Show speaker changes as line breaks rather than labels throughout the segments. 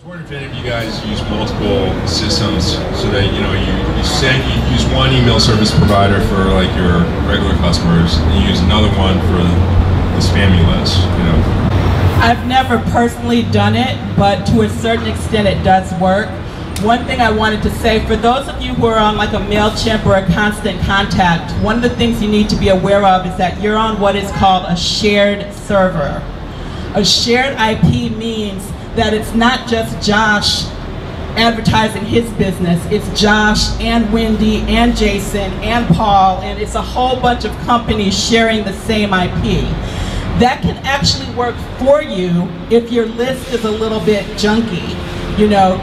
wondering if you guys use multiple systems so that you use one email service provider for like your regular customers and you use another one for the spammy list.
I've never personally done it, but to a certain extent it does work. One thing I wanted to say, for those of you who are on like a MailChimp or a Constant Contact, one of the things you need to be aware of is that you're on what is called a shared server. A shared IP means that it's not just Josh advertising his business, it's Josh and Wendy and Jason and Paul, and it's a whole bunch of companies sharing the same IP. That can actually work for you if your list is a little bit junky,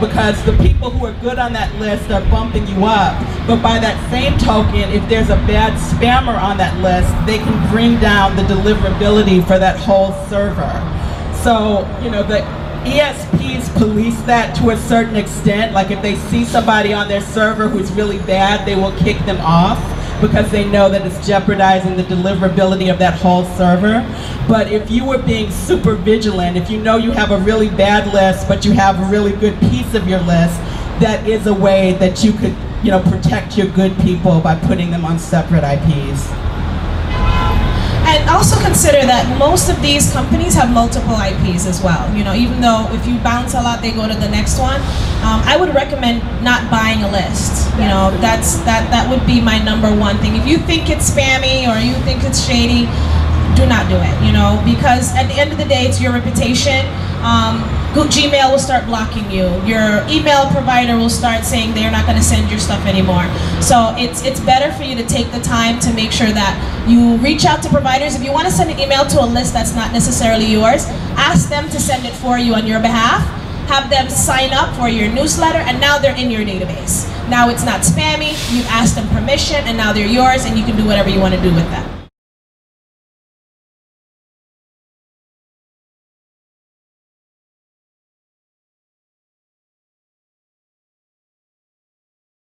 because the people who are good on that list are bumping you up. But by that same token, if there's a bad spammer on that list, they can bring down the deliverability for that whole server. So, the ESPs police that to a certain extent. Like if they see somebody on their server who's really bad, they will kick them off because they know that it's jeopardizing the deliverability of that whole server. But if you were being super vigilant, if you know you have a really bad list, but you have a really good piece of your list, that is a way that you could, protect your good people by putting them on separate IPs.
And also consider that most of these companies have multiple IPs as well. Even though if you bounce a lot, they go to the next one. I would recommend not buying a list. That would be my #1 thing. If you think it's spammy or you think it's shady, do not do it. Because at the end of the day, it's your reputation. Gmail will start blocking you. Your email provider will start saying they're not going to send your stuff anymore. So it's better for you to take the time to make sure that you reach out to providers. If you want to send an email to a list that's not necessarily yours, ask them to send it for you on your behalf. Have them sign up for your newsletter, and now they're in your database. Now it's not spammy, you've asked them permission, and now they're yours, and you can do whatever you want to do with them.